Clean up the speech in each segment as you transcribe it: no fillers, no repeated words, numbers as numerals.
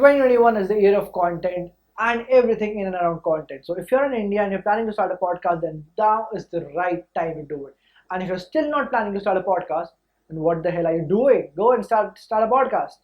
2021 is the year of content and everything in and around content. So if you're in India and you're planning to start a podcast, then now is the right time to do it. And if you're still not planning to start a podcast, then what the hell are you doing? Go and start a podcast.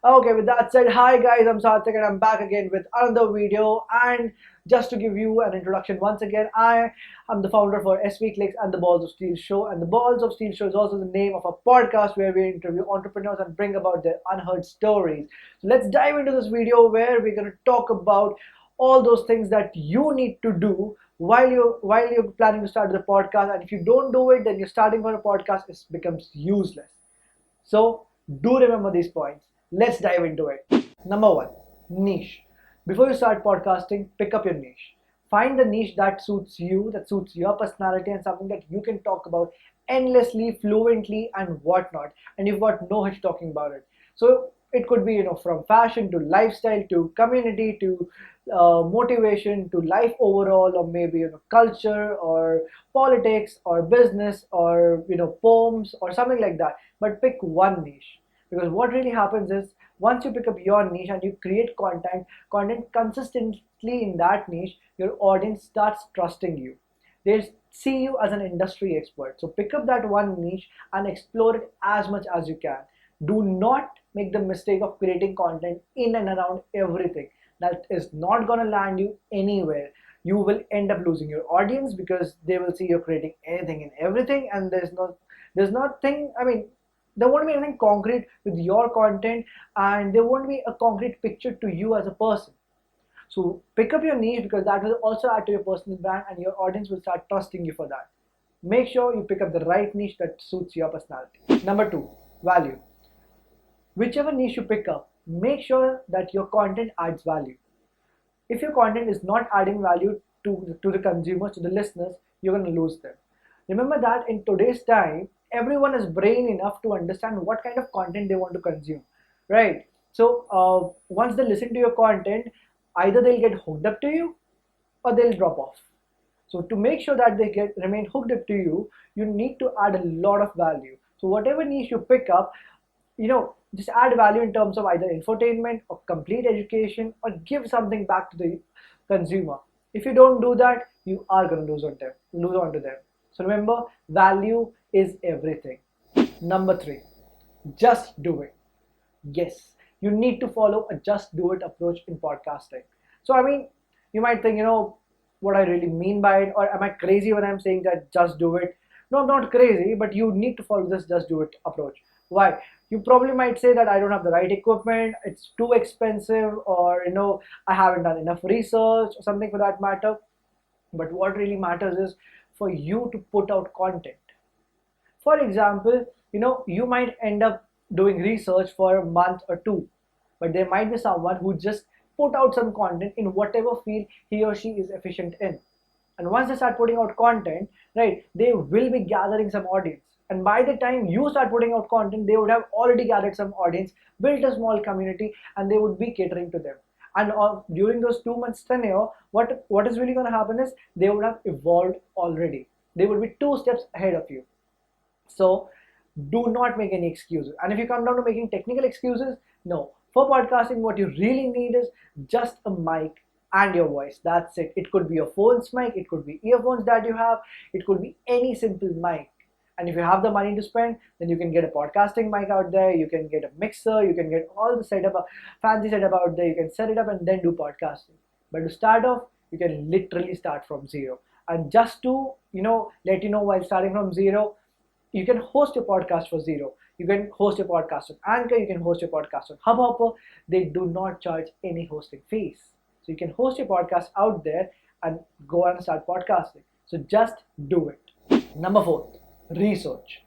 Okay, with that said, hi guys, I'm Sarthak and I'm back again with another video. And just to give you an introduction once again, I am the founder for SV Clicks and the Balls of Steel show. And the Balls of Steel show is also the name of a podcast where we interview entrepreneurs and bring about their unheard stories. So let's dive into this video where we're going to talk about all those things that you need to do while you're planning to start the podcast. And if you don't do it, then you're starting for a podcast, it becomes useless. So do remember these points. Let's dive into it. Number one, niche. Before you start podcasting, pick up your niche. Find the niche that suits you, that suits your personality, and something that you can talk about endlessly, fluently, and whatnot. And you've got no hitch talking about it. So it could be, from fashion to lifestyle to community to motivation to life overall, or maybe culture or politics or business or poems or something like that. But pick one niche. Because what really happens is once you pick up your niche and you create content consistently in that niche, your audience starts trusting you. They see you as an industry expert. So pick up that one niche and explore it as much as you can. Do not make the mistake of creating content in and around everything. That is not going to land you anywhere. You will end up losing your audience because they will see you're creating anything and everything, and there won't be anything concrete with your content, and there won't be a concrete picture to you as a person. So pick up your niche, because that will also add to your personal brand and your audience will start trusting you for that. Make sure you pick up the right niche that suits your personality. Number two, value. Whichever niche you pick up, make sure that your content adds value. If your content is not adding value to the consumers, to the listeners, you're going to lose them. Remember that in today's time, everyone is brain enough to understand what kind of content they want to consume, right? So once they listen to your content, either they'll get hooked up to you or they'll drop off. So to make sure that they remain hooked up to you, you need to add a lot of value. So whatever niche you pick up, just add value in terms of either infotainment or complete education, or give something back to the consumer. If you don't do that, you are going to lose on to them. So remember, value is everything. Number three, just do it. Yes, you need to follow a just do it approach in podcasting. So you might think, what I really mean by it, or am I crazy when I'm saying that just do it? No, I'm not crazy, but you need to follow this just do it approach. Why? You probably might say that I don't have the right equipment, it's too expensive, or I haven't done enough research or something for that matter. But what really matters is for you to put out content. For example, you might end up doing research for a month or two, but there might be someone who just put out some content in whatever field he or she is efficient in. And once they start putting out content, right, they will be gathering some audience. And by the time you start putting out content, they would have already gathered some audience, built a small community, and they would be catering to them. And during those 2 months tenure, what is really going to happen is they would have evolved already. They would be 2 steps ahead of you. So do not make any excuses. And if you come down to making technical excuses, no. For podcasting, what you really need is just a mic and your voice. That's it. It could be your phone's mic, it could be earphones that you have, it could be any simple mic. And if you have the money to spend, then you can get a podcasting mic out there, you can get a mixer, you can get all the fancy setup out there, you can set it up and then do podcasting. But to start off, you can literally start from zero. And just to let you know, while starting from zero, you can host your podcast for zero. You can host your podcast on Anchor, you can host your podcast on Hubhopper. They do not charge any hosting fees. So you can host your podcast out there and go and start podcasting. So just do it. Number 4, research.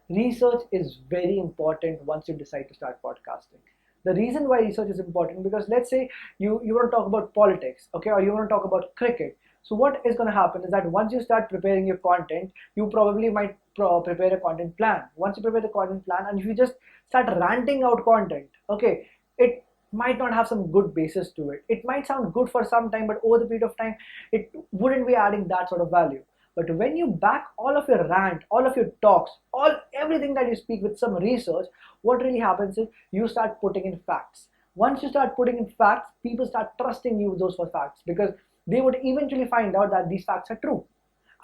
Research is very important once you decide to start podcasting. The reason why research is important, because let's say you want to talk about politics, okay, or you want to talk about cricket. So what is going to happen is that once you start preparing your content, you probably might prepare a content plan. Once you prepare the content plan, and if you just start ranting out content, okay, it might not have some good basis to it. It might sound good for some time, but over the period of time, it wouldn't be adding that sort of value. But when you back all of your rant, all of your talks, everything that you speak with some research, what really happens is you start putting in facts. Once you start putting in facts, people start trusting you with those for facts, because they would eventually find out that these facts are true.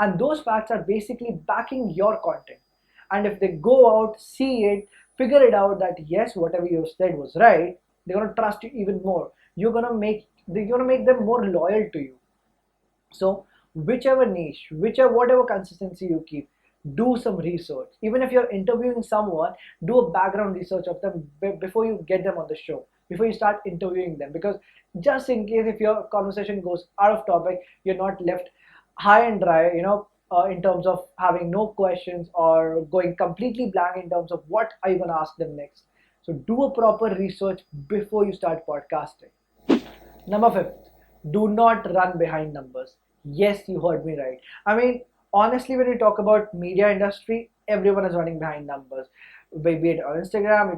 And those facts are basically backing your content. And if they go out, see it, figure it out that yes, whatever you said was right, they're gonna trust you even more. You're gonna make them more loyal to you. So whichever niche, whichever whatever consistency you keep, do some research. Even if you're interviewing someone, do a background research of them before you get them on the show, before you start interviewing them, because just in case if your conversation goes out of topic, you're not left high and dry, in terms of having no questions or going completely blank in terms of what are you going to ask them next. So do a proper research before you start podcasting. Number fifth, do not run behind numbers. Yes, you heard me right. I mean, honestly, when we talk about media industry, everyone is running behind numbers. Be it on Instagram,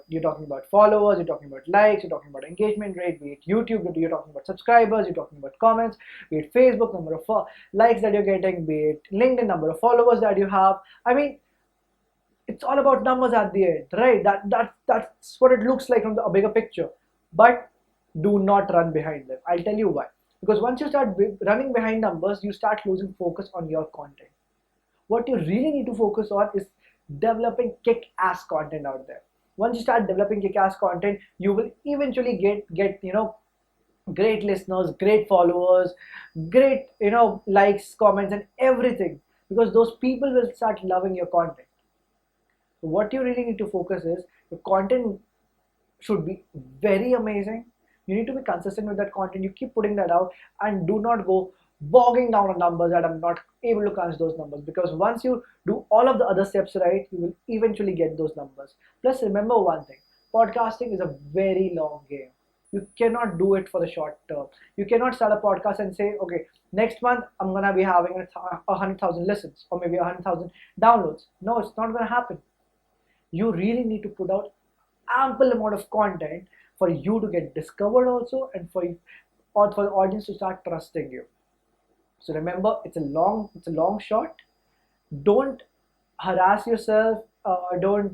you're talking about followers, you're talking about likes, you're talking about engagement rate. Be it YouTube, you're talking about subscribers, you're talking about comments. Be it Facebook, number of likes that you're getting. Be it LinkedIn, number of followers that you have. I mean, it's all about numbers at the end, right? That's what it looks like from a bigger picture. But do not run behind them. I'll tell you why. Because once you start running behind numbers, you start losing focus on your content. What you really need to focus on is developing kick-ass content out there. Once you start developing kick-ass content, you will eventually get great listeners, great followers, great likes, comments, and everything, because those people will start loving your content. So what you really need to focus is your content should be very amazing. You need to be consistent with that content. You keep putting that out, and do not go bogging down on numbers that I'm not able to crunch those numbers, because once you do all of the other steps right, you will eventually get those numbers. Plus, remember one thing: podcasting is a very long game. You cannot do it for the short term. You cannot start a podcast and say, okay, next month I'm gonna be having 100,000 listens or maybe 100,000 downloads. No, it's not gonna happen. You really need to put out ample amount of content for you to get discovered also, and for the audience to start trusting you. So remember, it's a long shot. Don't harass yourself. Don't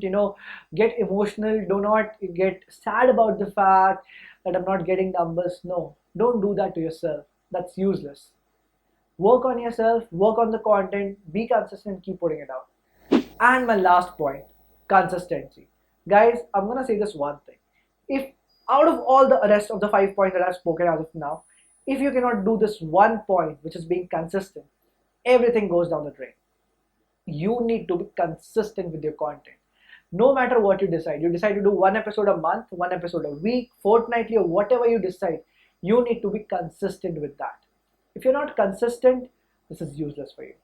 get emotional. Do not get sad about the fact that I'm not getting numbers. No, don't do that to yourself. That's useless. Work on yourself. Work on the content. Be consistent. Keep putting it out. And my last point, consistency. Guys, I'm gonna say this one thing. If out of all the rest of the 5 points that I've spoken as of now, if you cannot do this one point, which is being consistent, everything goes down the drain. You need to be consistent with your content. No matter what you decide to do one episode a month, one episode a week, fortnightly, or whatever you decide, you need to be consistent with that. If you're not consistent, this is useless for you.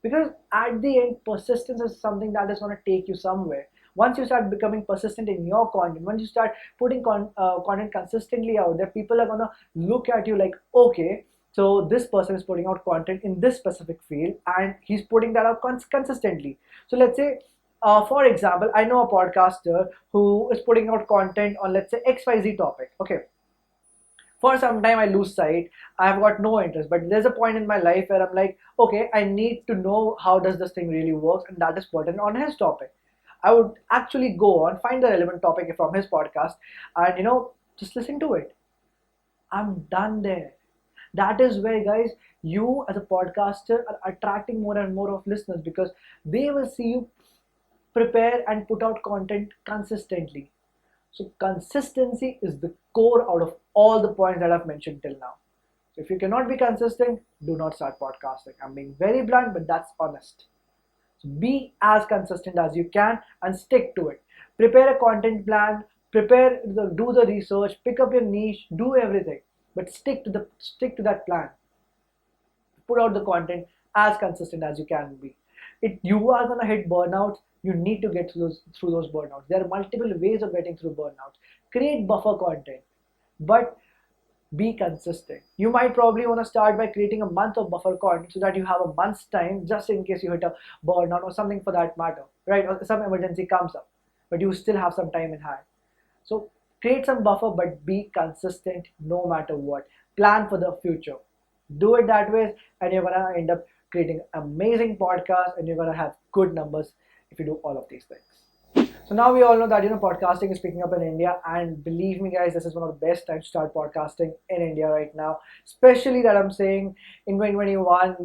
Because at the end, persistence is something that is going to take you somewhere. Once you start becoming persistent in your content, once you start putting content consistently out there, people are going to look at you like, okay, so this person is putting out content in this specific field and he's putting that out consistently. So let's say, for example, I know a podcaster who is putting out content on, let's say, XYZ topic. Okay, for some time I lose sight, I've got no interest, but there's a point in my life where I'm like, okay, I need to know how does this thing really works, and that is pertinent on his topic. I would actually go on, find the relevant topic from his podcast, and just listen to it. I'm done there. That is where, guys, you as a podcaster are attracting more and more of listeners, because they will see you prepare and put out content consistently. So consistency is the core out of all the points that I've mentioned till now. So if you cannot be consistent, do not start podcasting. I'm being very blunt, but that's honest. So be as consistent as you can and stick to it. Prepare a content plan, do the research, pick up your niche, do everything, but stick to that plan. Put out the content as consistent as you can be. You are gonna hit burnouts. You need to get through those burnouts. There are multiple ways of getting through burnouts. Create buffer content, but be consistent. You might probably want to start by creating a month of buffer content so that you have a month's time just in case you hit a burnout or something for that matter, right? Or some emergency comes up, but you still have some time in hand. So create some buffer, but be consistent no matter what. Plan for the future. Do it that way, and you're gonna end up creating amazing podcasts, and you're gonna have good numbers if you do all of these things. So now we all know that podcasting is picking up in India, and believe me, guys, this is one of the best times to start podcasting in India right now. Especially that I'm saying in 2021,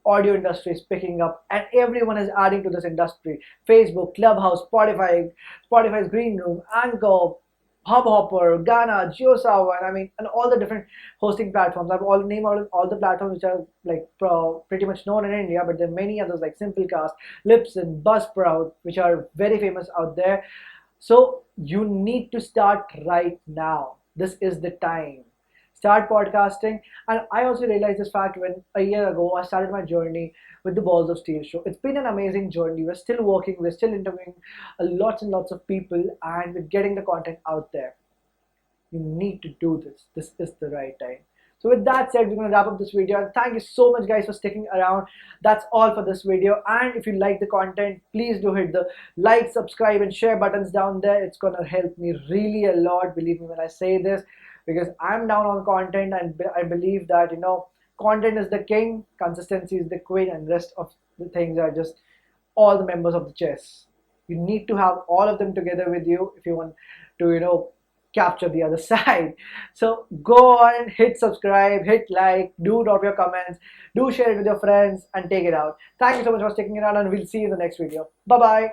audio industry is picking up, and everyone is adding to this industry. Facebook, Clubhouse, Spotify's Green Room, Anchor, Hubhopper, Gaana, JioSaavn, I mean, and all the different hosting platforms. I've all named all the platforms which are like pretty much known in India, but there are many others like Simplecast, Libsyn, Buzzsprout, which are very famous out there. So you need to start right now. This is the time. Start podcasting. And I also realized this fact when a year ago I started my journey with the Balls of Steel show. It's been an amazing journey. We're still working, we're still interviewing lots and lots of people, and we're getting the content out there. You need to do this. This is the right time. So with that said, we're going to wrap up this video, and thank you so much guys for sticking around. That's all for this video, and if you like the content, please do hit the like, subscribe and share buttons down there. It's going to help me really a lot, believe me when I say this, because I'm down on content, and I believe that content is the king, consistency is the queen, and rest of the things are just all the members of the chess. You need to have all of them together with you if you want to capture the other side. So go on, hit subscribe, hit like, do drop your comments, do share it with your friends, and take it out. Thank you so much for sticking around, and we'll see you in the next video. Bye bye.